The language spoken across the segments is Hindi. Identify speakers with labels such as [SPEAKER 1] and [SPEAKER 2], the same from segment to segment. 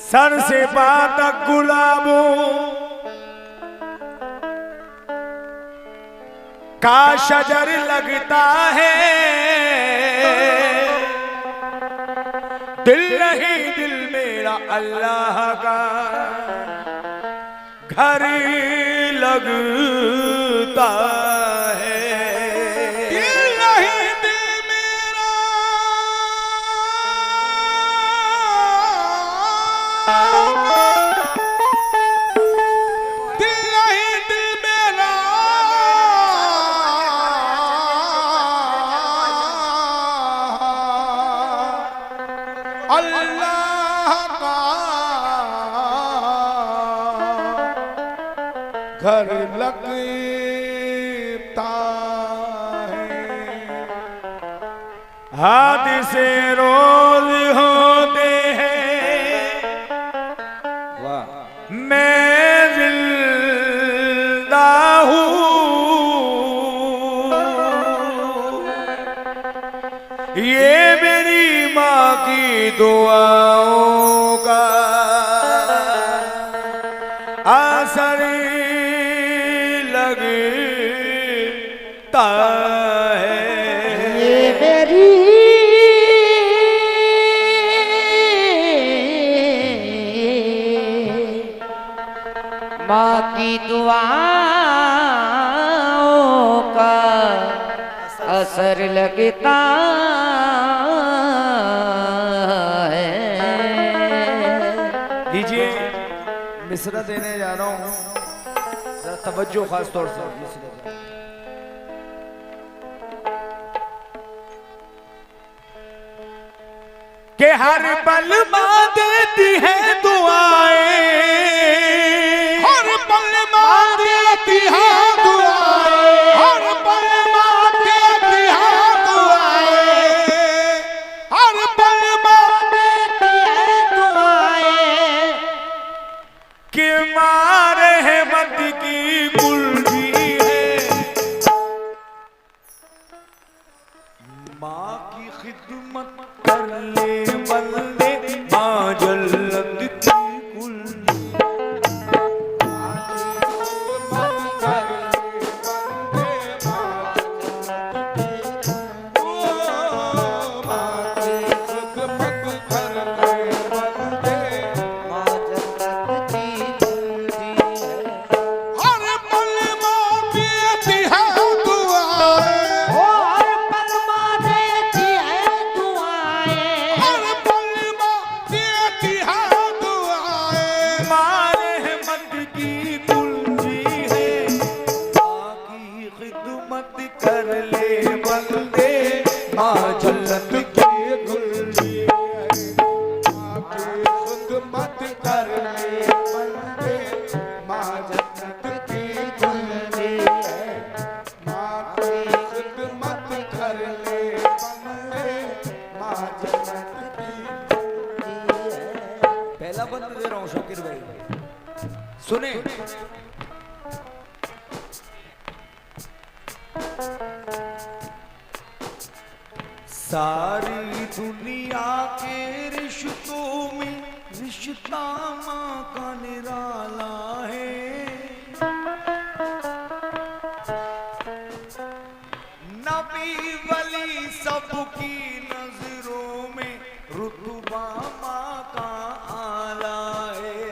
[SPEAKER 1] सर से पांव तक गुलाबों का शजर लगता है। दिल नहीं दिल मेरा अल्लाह का घर लगता है।
[SPEAKER 2] दिल नहीं दिल मेरा दिल नहीं दिल मेरा अल्लाह का घर लगता है।
[SPEAKER 1] हादसे रोज होते हैं, मैं जिंदा हूँ। ये मेरी माँ की दुआओं का असर लगता है।
[SPEAKER 3] ये मेरी माँ की दुआओं का असर लगता है।
[SPEAKER 1] लीजिए मिसरा देने जा रहा हूँ, जरा तवज्जो खास तौर से मिसरा देने। के हर पल माँ देती है दुआएं,
[SPEAKER 2] हर पल माँ देती है दुआएं, हर पल माँ देती है दुआएं, हर पल माँ देती है दुआएं।
[SPEAKER 1] कि माँ रहमत की कुल्फी है। माँ की खिदमत कर ले बंदे, माँ जल्लत की कुल्फी। कर ले बंदे, माँ जन्नत की कुल्फी है।
[SPEAKER 2] माँ की खिदमत कर ले बंदे, माँ जन्नत की कुल्फी है। माँ की खिदमत कर ले बंदे, माँ जन्नत की कुल्फी है।
[SPEAKER 1] पहला बंद दे रहा हूँ शौकीर भाई, सुने। सारी दुनिया के रिश्तों में रिश्ता माँ का निराला है। नबी वली सबकी नजरों में रुतबा माँ का आला है।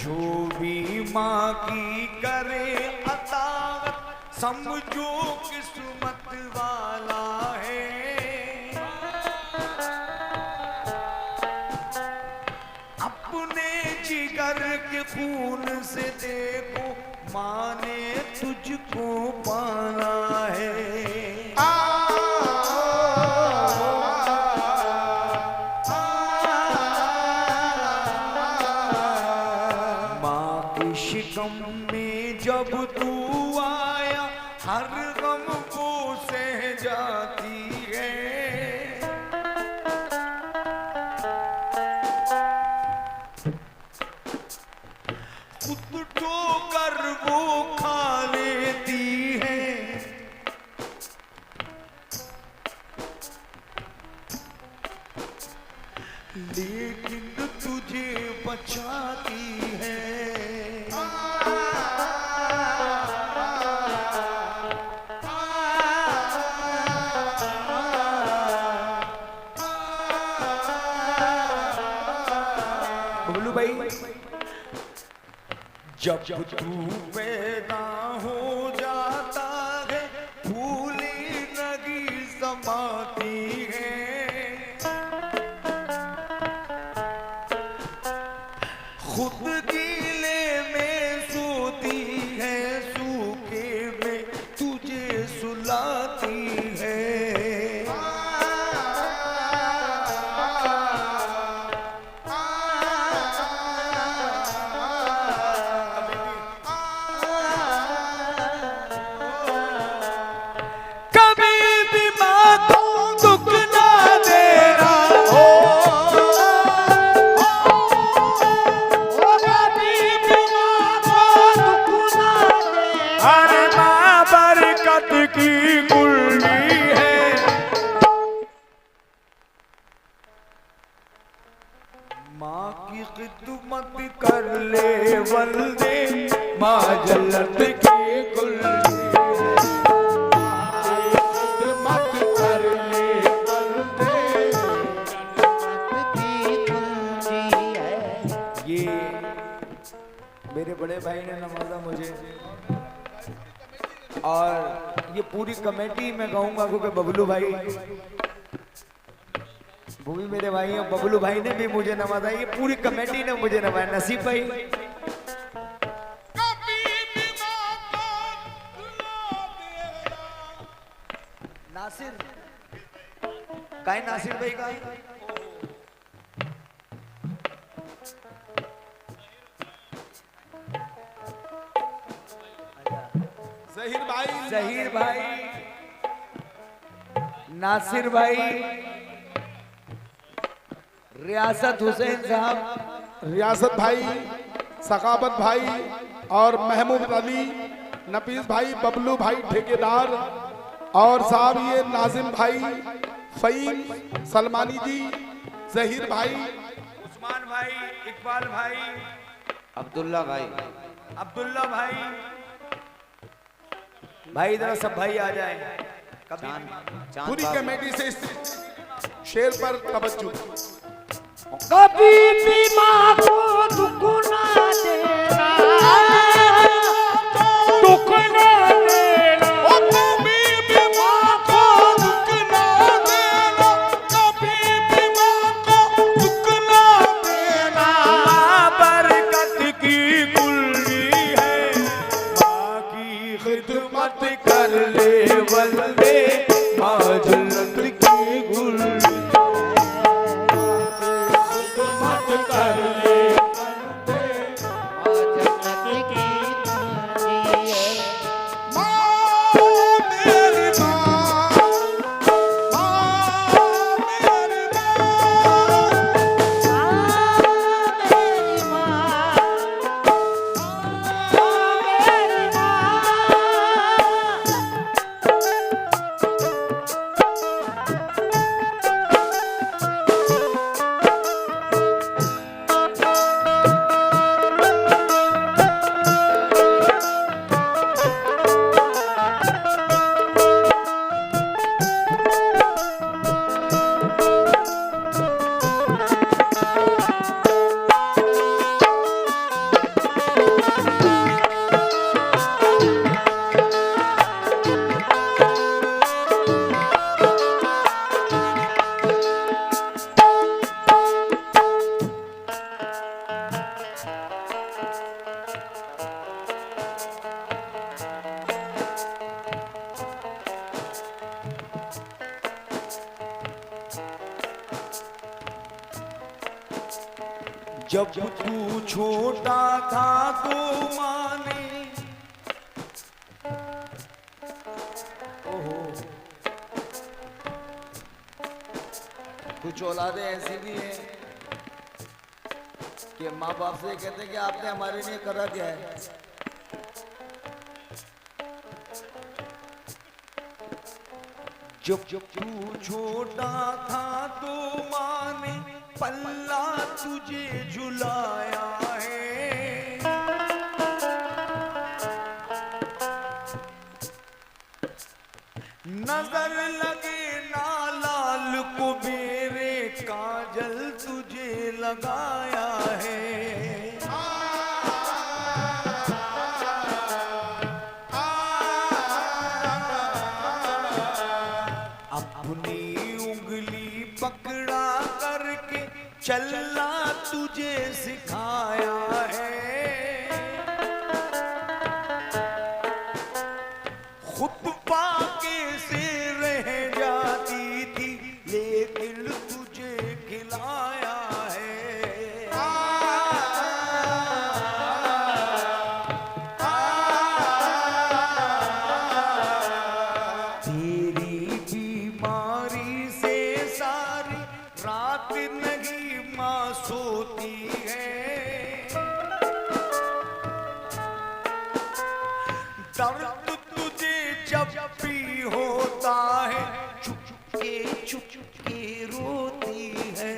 [SPEAKER 1] जो भी माँ की करे अतावत, समझो किस्मत वाला है। अपने जिगर के खून से देखो, माँ ने तुझको पाना है। शिकम में जब तू आया, हर गम को सह जाती है। खुद ठोकर वो खा लेती है। जब तू पैदा हो जाता है फूली नगी समाती है, खुद गीले में सोती है, सूखे में तुझे सुलाती है। की कुल्ली है, माँ की खिदमत कर ले बंदे, माँ जन्नत की कुल्ली है।
[SPEAKER 2] खिदमत कर ले बंदे,
[SPEAKER 3] जन्नत की कुंजी है।
[SPEAKER 1] ये मेरे बड़े भाई ने नवाजा मुझे, और ये पूरी कमेटी मैं कहूंगा क्योंकि बबलू भाई वो भी मेरे भाई हैं, बबलू भाई ने भी मुझे नवाजा, ये पूरी कमेटी ने मुझे नवाजा। नसीब भाई नासिर का है, नासिर भाई का है? जहीर भाई, नासिर भाई, रियासत हुसैन साहब,
[SPEAKER 2] रियासत भाई, सखावत भाई और महमूद अली, नफीस भाई, बबलू भाई ठेकेदार, और साहब ये नाजिम भाई, फहीम सलमानी जी, जहीर भाई,
[SPEAKER 1] उस्मान भाई, इकबाल भाई,
[SPEAKER 3] अब्दुल्ला भाई,
[SPEAKER 1] अब्दुल्ला भाई, भाई इधर सब भाई आ जाए।
[SPEAKER 2] पूरी कमेटी से इस शेर पर तवज्जो।
[SPEAKER 3] कभी भी माँ को दुख ना देना, दुख ना देना,
[SPEAKER 2] कभी भी माँ को दुख ना देना, कभी भी माँ को दुख ना देना।
[SPEAKER 1] माँ बरकत की कुल्ली है, माँ की खिदमत कर ले बंदे, माँ जन्नत की कुल्ली
[SPEAKER 2] कर ले
[SPEAKER 3] जन्नत की कुंजी है।
[SPEAKER 2] माँ मेरी माँ, माँ मेरी
[SPEAKER 1] जब तू छोटा था तो माँ ने, ओहो, कुछ औलादें ऐसी भी हैं कि माँ बाप से कहते हैं कि आपने हमारे लिए करा क्या है। जब तू छोटा था तो माँ ने पल्ला तुझे झुलाया है, नजर लगे ना लाल को मेरे काजल तुझे लगाया है। चलना तुझे सिखाया है, खुद पाके से रह जाती थी लेकिन तुझे खिलाया है। तेरी बीमारी से सारी रात नहीं माँ सोती है, दर्द तुझे जब भी होता है चुप के रोती है।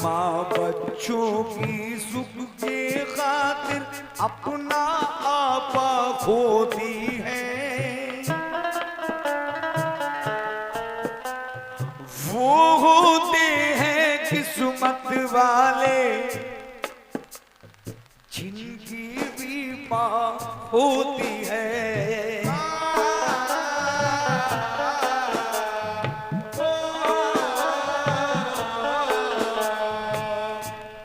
[SPEAKER 1] माँ बच्चों की सुख के खातिर अपना आपा खोती है, वो होते हैं किस्मत वाले जिनकी भी माँ होती है।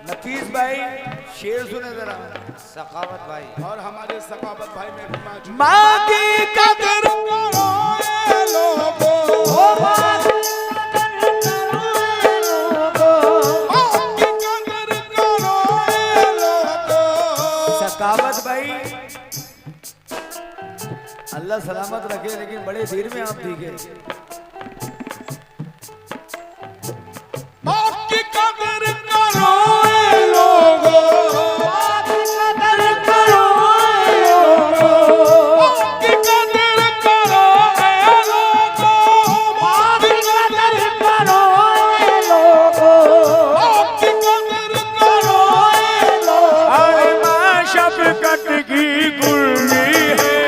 [SPEAKER 1] नफीस भाई शेर सुने जरा।
[SPEAKER 3] सखावत भाई
[SPEAKER 2] और हमारे सखावत भाई में भी मौजूद
[SPEAKER 1] माँ की कदर करो ए लोगों,
[SPEAKER 2] माँ की कदर करो ए लोगों।
[SPEAKER 1] सखावत भाई अल्लाह सलामत रखे, लेकिन बड़े देर में आप दिखे।
[SPEAKER 2] माँ की कदर करो ए लोगों, माँ की कदर करो ए लोगों, माँ की कदर करो ए लोगों, माँ की कदर करो ए लोगों, माँ की कदर करो ए लोगों।
[SPEAKER 1] अरे माँ शफकत की गुल्ली है,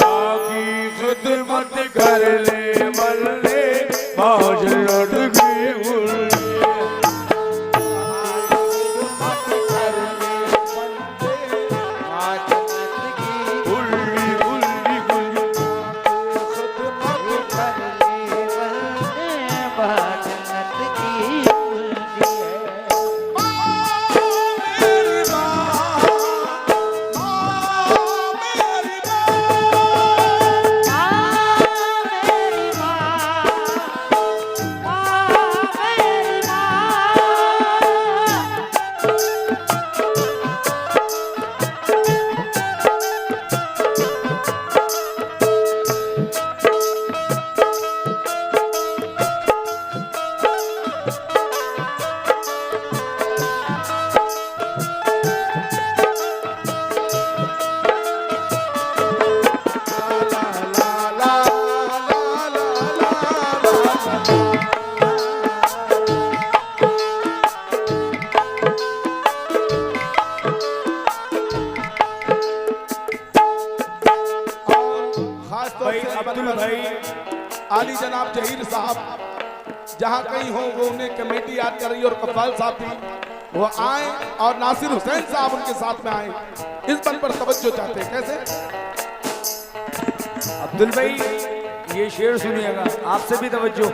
[SPEAKER 1] माँ की खिदमत कर ले बल्ले, मौज लौट गई गुल्ली है। गुल्ली गुल्ली गुल्ली भाई अब्दुल भाई
[SPEAKER 2] आली जनाब जहीर साहब जहाँ कहीं हो वो उन्हें कमेटी याद कर रही है, और कफाल साहब भी वो आए और नासिर हुसैन साहब उनके साथ में आए, इस बात पर तवज्जो चाहते हैं। कैसे
[SPEAKER 1] अब्दुल भाई ये शेर सुनिएगा, आपसे भी तवज्जो।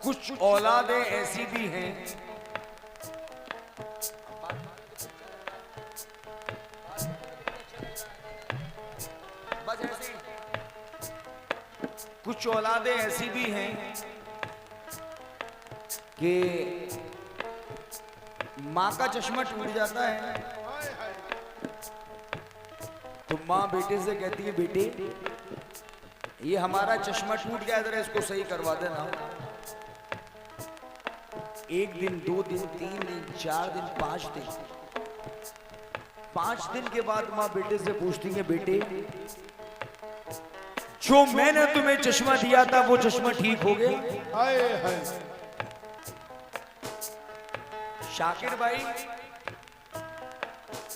[SPEAKER 1] कुछ औलादें ऐसी भी हैं बस ऐसे ही। कुछ औलादें ऐसी भी हैं कि माँ का चश्मा टूट जाता है तो माँ बेटे से कहती है, बेटे ये हमारा चश्मा टूट गया, जरा इसको सही करवा देना। 1 दिन 2 दिन 3 दिन 4 दिन 5 दिन 5 दिन के बाद माँ बेटे से पूछती है, बेटे जो मैंने तुम्हें चश्मा दिया था वो चश्मा ठीक हो गया?
[SPEAKER 2] हाय हाय
[SPEAKER 1] शाकिर भाई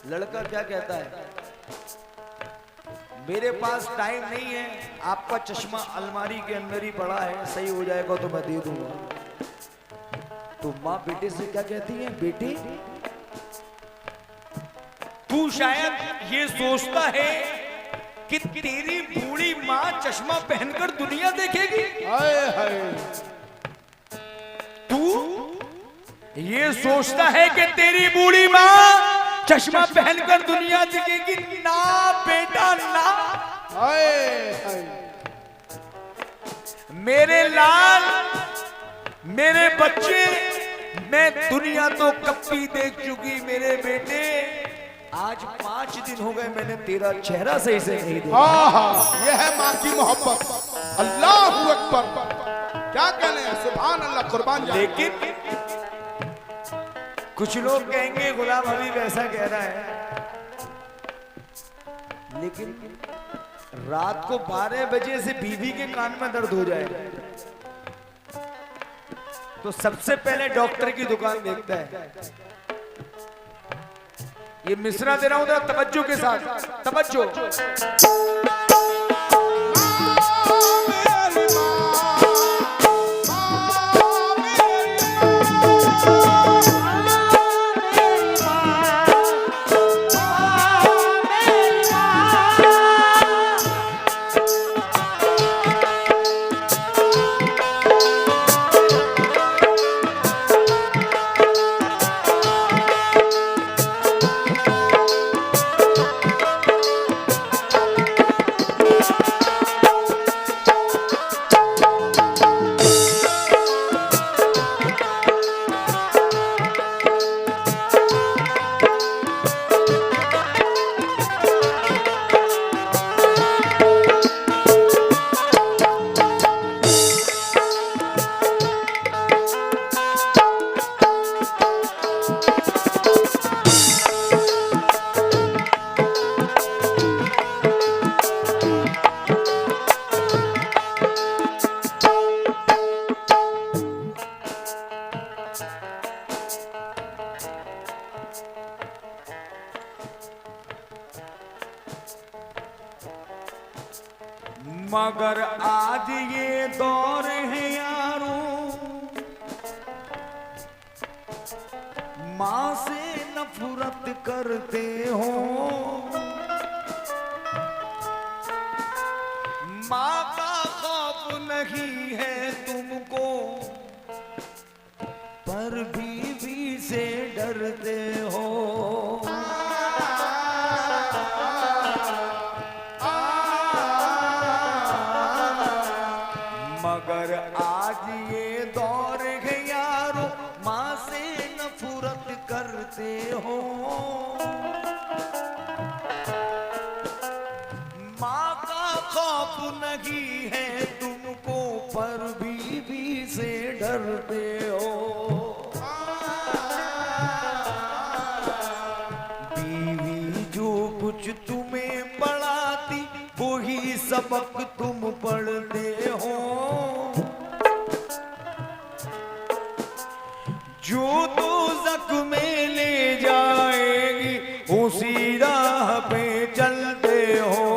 [SPEAKER 1] लड़का क्या कहता है,
[SPEAKER 4] मेरे पास टाइम नहीं है, आपका चश्मा अलमारी के अंदर ही पड़ा है, सही हो जाएगा तो मैं दे दूंगा। तो माँ बेटे से क्या कहती है, बेटी तू शायद ये सोचता है कि तेरी बूढ़ी माँ चश्मा पहनकर दुनिया देखेगी।
[SPEAKER 2] हाय हाय।
[SPEAKER 4] तू ये सोचता है कि तेरी बूढ़ी माँ चश्मा पहनकर दुनिया देखेगी। ना बेटा ना,
[SPEAKER 2] हाय हाय।
[SPEAKER 4] मेरे लाल, मेरे बच्चे, मैं दुनिया तो कभी देख चुकी। मेरे बेटे आज 5 दिन हो गए मैंने तेरा चेहरा सही से नहीं देखा।
[SPEAKER 2] आहा, यह है माँ की मोहब्बत। अल्लाहू अकबर। क्या कहने हैं, सुभान अल्लाह, कुर्बान जाए।
[SPEAKER 4] लेकिन कुछ लोग कहेंगे गुलाम हबीब ऐसा कह रहा है, लेकिन रात को 12 बजे से बीवी के कान में दर्द हो जाए तो सबसे पहले डॉक्टर की दुकान देखता है। ये मिसरा दे रहा हूं जरा तवज्जो के साथ, तवज्जो। मगर आज ये दौर है यारों, माँ से नफरत करते हो। माँ का खौफ नहीं है तुमको, पर बीवी से डरते हो। मगर आज ये दौर है यारो, माँ से नफरत करते हो। माँ का खौफ नहीं है तुमको, पर बीवी से डरते हो। बीवी जो कुछ तुम्हें पढ़ाती वही सबक तुम पढ़ते हो। जो दोज़ख में ले जाएगी उसी राह पे चलते हो।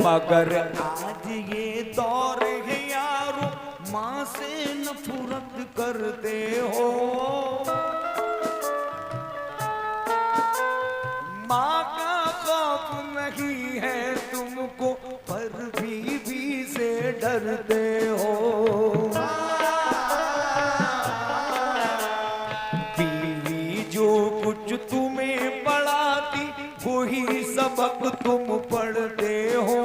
[SPEAKER 4] मगर आज ये दौर है यारो, माँ से नफरत करते हो। माँ का खौफ नहीं है तुमको, पर बीवी से डरते हो। बीवी जो कुछ तुम्हें पढ़ाती वही सबक तुम पढ़ते हो।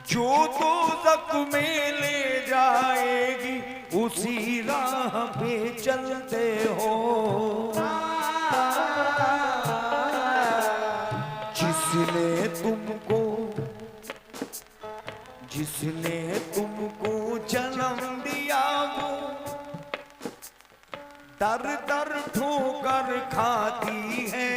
[SPEAKER 4] जो दोज़ख में ले जाएगी उसी राह पे चलते हो। जिसने तुमको जिसने तुमको जन्म दिया वो दर दर ठोकर खाती है,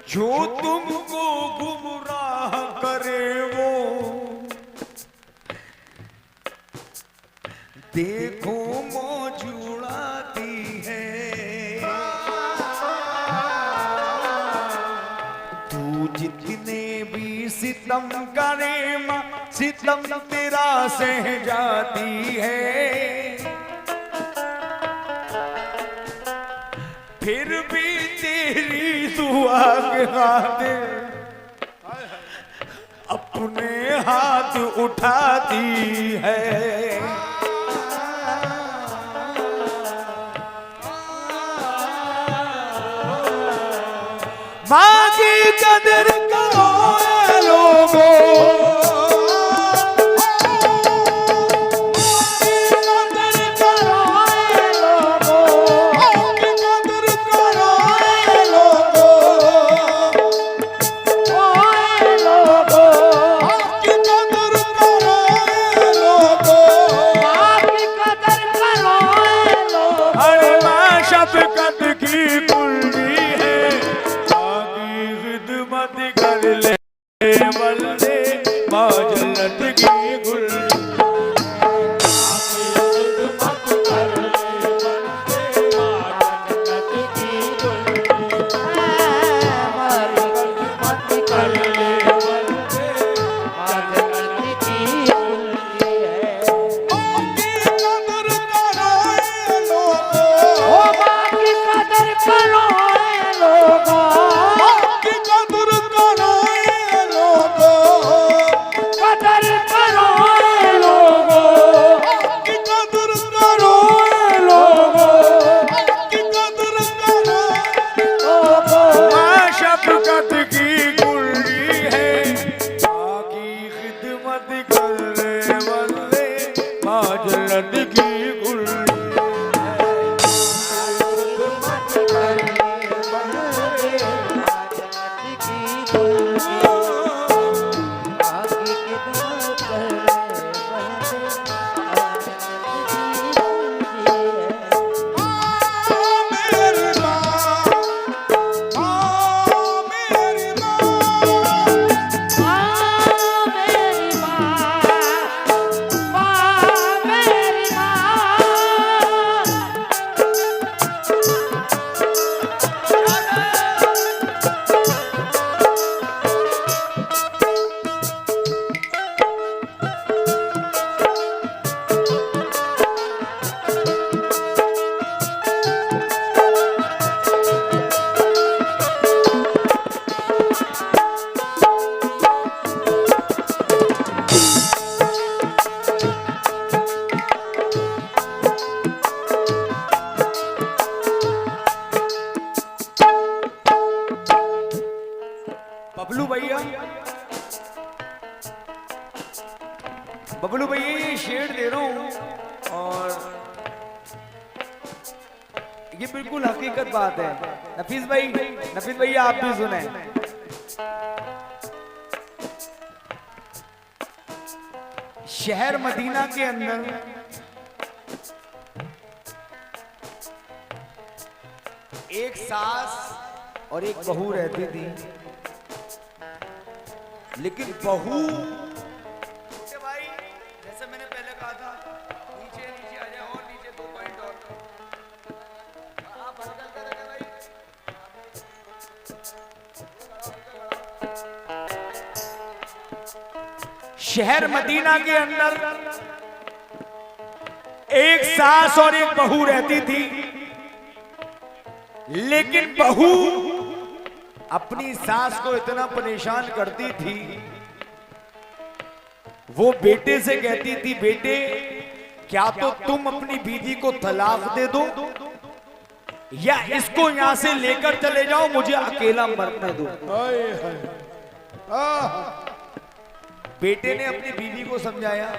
[SPEAKER 4] जो तुमको गुमराह करे वो देखो मौज उड़ाती है। तू जितने भी सितम करे माँ सितम तेरा सह जाती है, फिर भी तेरी दुआ के खातिर अपने हाथ उठाती है। माँ की कदर करो ऐ लोगों,
[SPEAKER 1] शफकत की कुल्ली है, आगी खिदमत कर ले बल्ले माँ जन्नत की कुल्ली।
[SPEAKER 4] बबलू भैया ये शेर दे रहा हूं और ये बिल्कुल हकीकत बात है। नफीस भैया आप भी सुने। शहर मदीना के अंदर एक सास और एक बहू रहती थी, लेकिन बहू भाई जैसे मैंने पहले कहा था नीचे नीचे आ जाए और नीचे 2 पॉइंट और आप हल्का करेंगे भाई। शहर मदीना के अंदर एक सास और एक बहू रहती थी, लेकिन बहू अपनी सास को इतना परेशान करती थी, वो बेटे से कहती थी बेटे क्या तो तुम अपनी बीवी को तलाक दे दो या इसको यहां से लेकर चले जाओ, मुझे अकेला मरने दो। बेटे ने अपनी बीवी को समझाया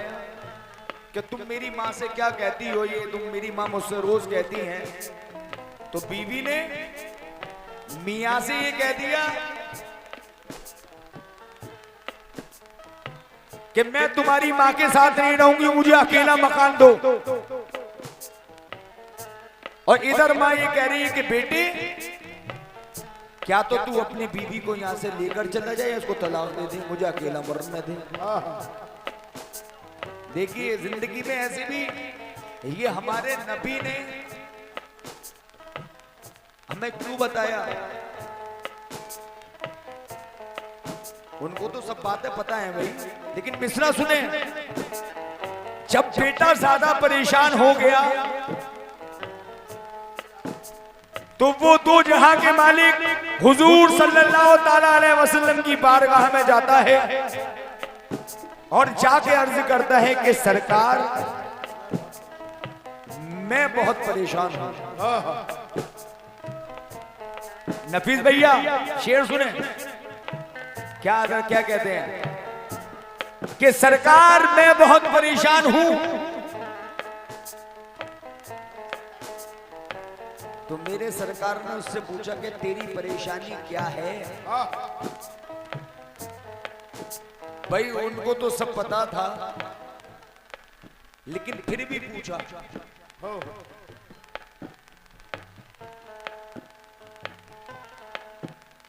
[SPEAKER 4] कि तुम मेरी माँ से क्या कहती हो, ये तुम मेरी माँ मुझसे रोज कहती हैं। तो बीवी ने मियाँ से ये कह दिया कि मैं तुम्हारी माँ के साथ नहीं रहूंगी, मुझे अकेला मकान दो। और इधर माँ ये कह रही है कि बेटे क्या तो तू अपनी बीवी को यहाँ से लेकर चला जाए, इसको तलाक दे दे, मुझे अकेला मरने दे। देखिए जिंदगी में ऐसे भी ये हमारे नबी ने हमें क्यों बताया। उनको तो सब बातें पता है भाई, लेकिन मिसरा सुने। जब बेटा ज्यादा परेशान हो गया तो वो दो जहां के मालिक हुजूर सल्लल्लाहु ताला अलैहि वसल्लम की बारगाह में जाता है और जाके अर्ज करता है कि सरकार मैं बहुत परेशान हूं। नफीस भैया शेर सुने क्या कहते हैं कि सरकार मैं बहुत परेशान हूं। तो मेरे सरकार ने उससे पूछा कि तेरी परेशानी क्या है। भाई उनको तो सब पता था, लेकिन फिर भी पूछा।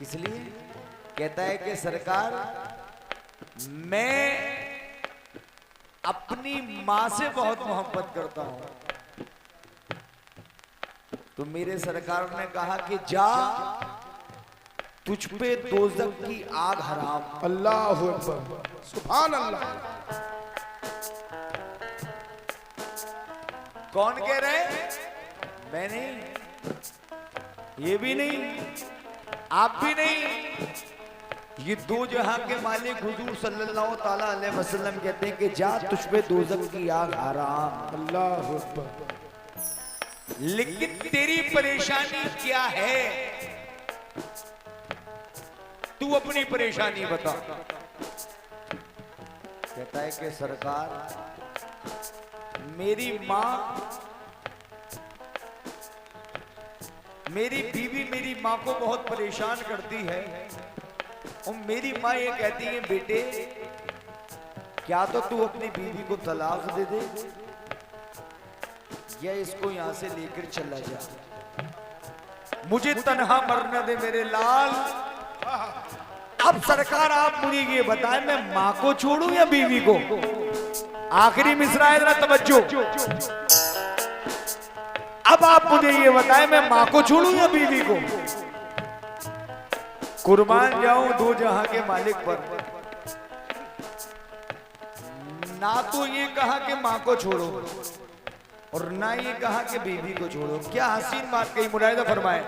[SPEAKER 4] इसलिए कहता है कि सरकार मैं अपनी मां से बहुत मोहब्बत करता हूं। तो मेरे सरकार ने कहा कि जा तुझ पे दोज़ख की आग हराम।
[SPEAKER 2] अल्लाहु अकबर, सुभान अल्लाह।
[SPEAKER 4] कौन कह रहे? मैं नहीं, ये भी नहीं, आप भी नहीं, ये दो जहां के मालिक हुजूर सल्लल्लाहु ताला अलैहि वसल्लम कहते हैं कि जा तुझ पे दोज़ख की आग हराम।
[SPEAKER 2] अल्लाहु अकबर।
[SPEAKER 4] लेकिन तेरी परेशानी क्या है, तू अपनी परेशानी बता। कहता है कि सरकार मेरी मां, मेरी बीवी मेरी मां को बहुत परेशान करती है और मेरी मां ये कहती है बेटे क्या तो तू अपनी बीवी को तलाक दे दे या इसको यहां से लेकर चला जा, मुझे तन्हा मरने दे मेरे लाल। अब सरकार आप मुझे ये बताएं मैं मां को छोड़ूं या बीवी को। आखिरी मिसरा है, जरा तवज्जो। अब आप मुझे ये बताएं मैं मां को छोड़ूं या बीवी को। कुर्बान जाऊं दो जहां के मालिक पर। ना तो ये कहा कि मां को छोड़ो और ना ये कहा कि बीवी को छोड़ो। क्या हसीन बात कही, मुलाहिजा फरमाए।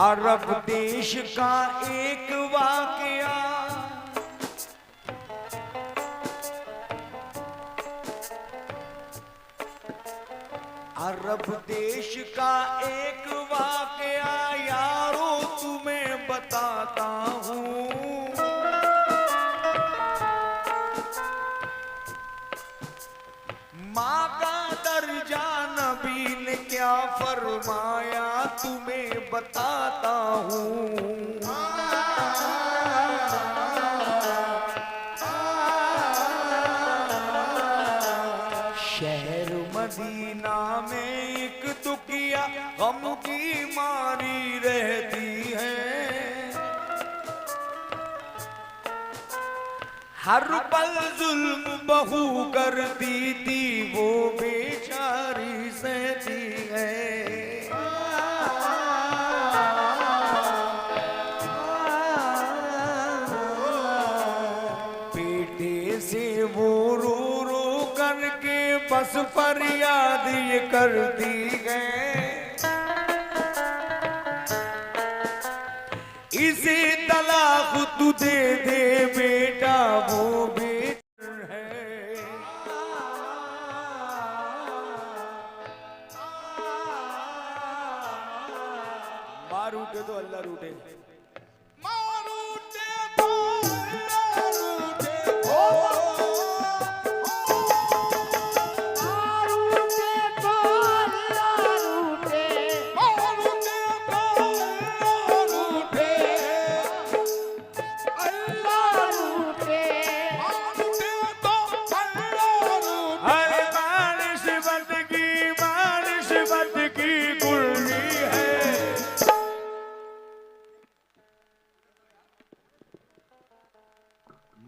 [SPEAKER 4] अरब देश का एक वाकया, अरब देश का एक वाकया यारो तुम्हें बताता हूँ। माँ का दर्जा नबी ने क्या फरमाया तुम्हें बताता हूँ। शहर मदीना में एक दुखिया गम की मारी रहती है। हर पल जुल्म बहू करती थी वो बेचारी सहती है। बेटे से वो रो रो करके बस फरियाद ये करती है, इसे तलाक तू दे दे बेटा वो बेटर है। माँ रूठे तो अल्लाह रूठे,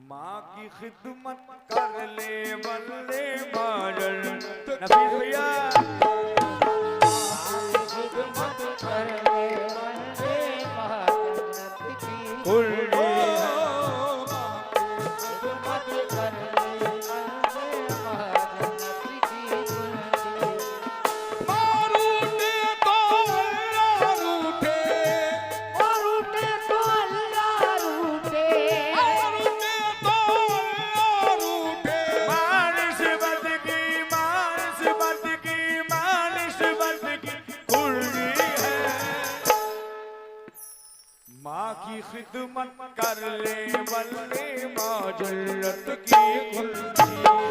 [SPEAKER 4] माँ की खिदमत कर ले बल्ले माजल। नफीस भैया
[SPEAKER 3] खिदमत कर ले बंदे महाजन्नत की
[SPEAKER 4] कुर्ली
[SPEAKER 3] खिदमत कर ले बंदे महाजन्नत की कुर्ली।
[SPEAKER 2] मारूटे तो अल्लाह रूठे,
[SPEAKER 3] रूठे तो अल्लाह रूठे,
[SPEAKER 2] मारूटे तो अल्लाह रूठे।
[SPEAKER 4] मानिश बद की मानिश बद की कुर्ली है। माँ की खिदमत कर ले बल्ले माजल्लत की कुर्ली है।